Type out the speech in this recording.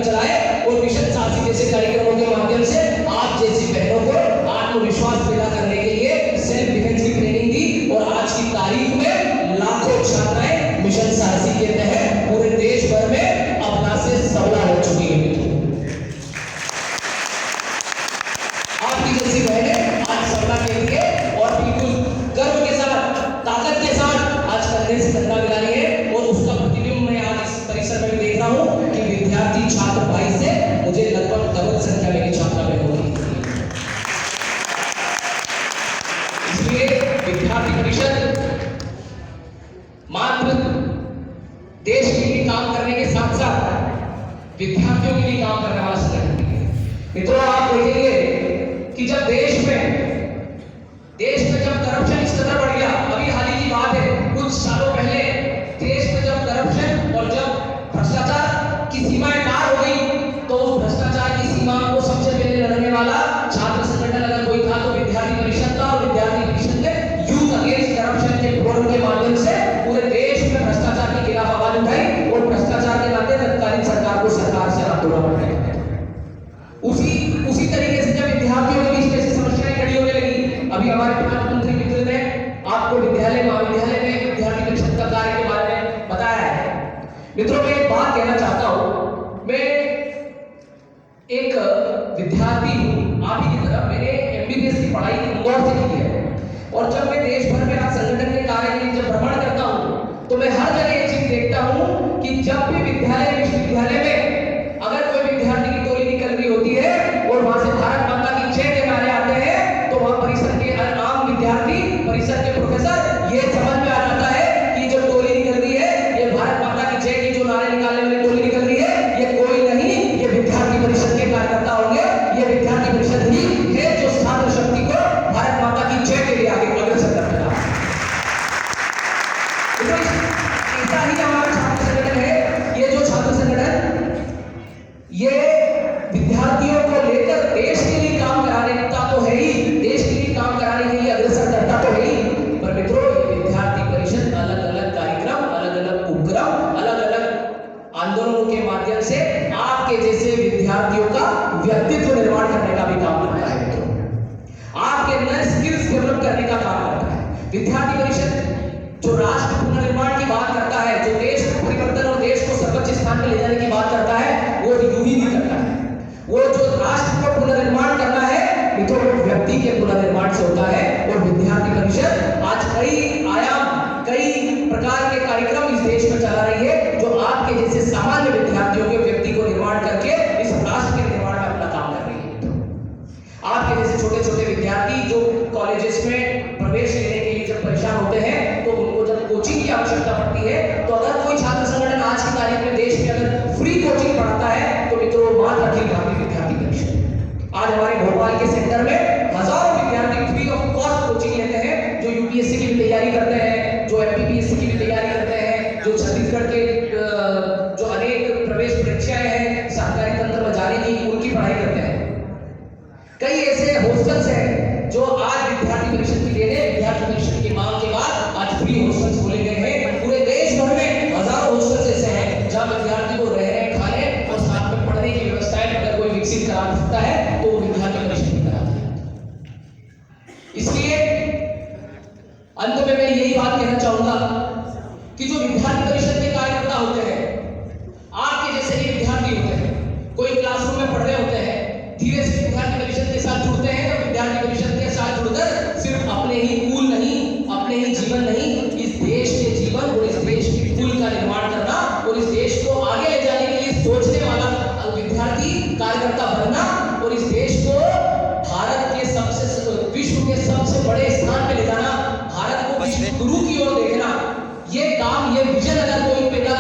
कार्यक्रम चलाए और मिशन साहसी जैसे कार्यक्रमों के माध्यम से आप जैसी बहनों को आत्मविश्वास पैदा करने के लिए सेल्फ डिफेंस की ट्रेनिंग दी और आज की तारीख में लाखों छात्राएं मिशन साहसी के तहत पूरे देश भर में अपना से सबला हो चुकी है। आपकी जैसी बहनें आज सबला के लिए और बिल्कुल गर्व के साथ ताकत के साथ आज कंधे से कंधा मिला रही है और उसका प्रतिबिंब मैं आज इस परिसर में देख रहा हूं कि विद्यार्थी छात्र भाई से मुझे लगभग डबल संख्या में छात्रा बहनों की। इसलिए विद्यार्थी परिषद मात्र देश के लिए काम करने के साथ साथ विद्यार्थियों के लिए काम करने वाला संगठन है। मित्रों, आप देखेंगे कि जब देश में जब करप्शन इस कदर बढ़ गया, अभी हाल ही की बात है, कुछ सालों पहले देश में जब करप्शन और जब भ्रष्टाचार की सीमाएं पार हो गई, तो उस भ्रष्टाचार की सीमा को सबसे पहले लड़ने वाला छात्र संगठन अगर कोई था तो विद्यार्थी परिषद था। और विद्यार्थी परिषद ने यूथ अगेंस्ट करप्शन के फोरम के माध्यम से पूरे देश में भ्रष्टाचार के खिलाफ आवाज उठाई और भ्रष्टाचार के नाते तत्कालीन सरकार को सरकार से रातों रात हटाया। उसी तरीके से जब विद्यार्थियों के बीच ऐसी समस्याएं खड़ी होने लगी, अभी हमारे प्रधानमंत्री मित्र ने आपको विद्यालय महाविद्यालय में विद्यार्थी परिषद का कार्य के बारे में बताया है। मित्रों, मैं एक बात कहना चाहता हूं, मैं एक विद्यार्थी हूं, आप ही की तरह मैंने एमबीबीएस की पढ़ाई इंदौर से की है और जब मैं देश भर में आज संगठन के कार्य के लिए जब भ्रमण करता हूं तो मैं हर जगह एक चीज देखता हूं कि जब भी विद्यालय विश्वविद्यालय में अगर कोई विद्यार्थी की टोली निकल रही होती है और वहां से भारत माता की जय के नारे आते हैं तो वहां परिसर के आम विद्यार्थी, परिसर के प्रोफेसर ये समझ में आ जाता है कि जो टोली निकल रही है, ये भारत माता की जय की जो नारे निकालने वाली टोली निकल रही है, ये कोई नहीं, ये विद्यार्थी परिषद के कार्यकर्ता होंगे। ये विद्यार्थी परिषद ही है जो छात्र शक्ति को भारत माता की जय के लिए आगे अग्रसर करता है। ऐसा ही हमारा छात्र संगठन है। ये जो छात्र संगठन ये विद्यार्थियों को लेकर देश के लिए काम कराने का तो है ही, देश के लिए काम कराने के लिए अग्रसर करता तो है ही, पर मित्रों ये विद्यार्थी परिषद अलग अलग कार्यक्रम, अलग अलग उपक्रम, अलग अलग आंदोलनों के माध्यम से आपके जैसे विद्यार्थियों का व्यक्तित्व निर्माण करने का भी काम करता है। मित्रों, आपके अंदर स्किल्स डेवलप करने का काम करता है। विद्यार्थी परिषद जो राष्ट्र पुनर्निर्माण की बात करता है, जो देश परिवर्तन और देश को सर्वोच्च स्थान पर ले जाने की बात करता है, वो यूं ही नहीं करता है। वो जो राष्ट्र को पुनर्निर्माण करना है, मित्रों वो व्यक्ति के पुनर्निर्माण से होता है। और विद्यार्थी परिषद आज कई आयाम, कई प्रकार के कार्यक्रम इस देश में चला रही है जो आपके जैसे सामान्य विद्यार्थियों के व्यक्ति को निर्माण करके इस राष्ट्र के निर्माण में अपना काम कर रही है। आपके जैसे छोटे छोटे विद्यार्थी जो कॉलेजेस में प्रवेश लेने के लिए जब परेशान होते हैं तो उनको जब कोचिंग की आवश्यकता पड़ती है, तो अगर कोई छात्र संगठन आज की तारीख में देश में अगर फ्री कोचिंग पढ़ाता है तो मित्रों मात्र अखिल भारतीय विद्यार्थी परिषद। आज हमारे भोपाल के सेंटर में हजारों विद्यार्थी फ्री ऑफ कॉस्ट कोचिंग लेते हैं, जो यूपीएससी की भी तैयारी करते हैं, जो एमपीपीएससी की भी तैयारी करते हैं, जो छत्तीसगढ़ के जो अनेक प्रवेश परीक्षाएं हैं सरकारी तंत्र में जाने की, उनकी पढ़ाई करते हैं। कई ऐसे हॉस्टल्स हैं जो आज विद्यार्थी परिषद की देन है। विद्यार्थी परिषद की मांग के बाद आज फ्री हॉस्टल्स खोले गए हैं। पूरे देश भर में हजारों हॉस्टल्स ऐसे हैं जहां विद्यार्थी को रहने, खाने और साथ में पढ़ने की व्यवस्थाएं अगर कोई विकसित करा सकता है तो वो विद्यार्थी परिषद की कराता है। इसलिए अंत में मैं यही बात कहना चाहूंगा कि जो विद्यार्थी परिषद के कार्यकर्ता होते हैं, आपके जैसे ही विद्यार्थी होते हैं, कोई क्लासरूम में पढ़ रहे होते हैं, धीरे से विद्यार्थी परिषद के साथ जुड़ते हैं तो विद्यार्थी परिषद के साथ जुड़कर सिर्फ अपने ही कुल नहीं, अपने ही जीवन नहीं, इस देश के जीवन और इस देश के कुल का निर्माण करना और इस देश को आगे ले जाने के लिए सोचने वाला विद्यार्थी कार्यकर्ता बनना और इस देश को भारत के विश्व के सबसे बड़े स्थान पे ले जाना, भारत को विश्व गुरु की ओर देखना, ये काम, ये विजन अगर कोई पैदा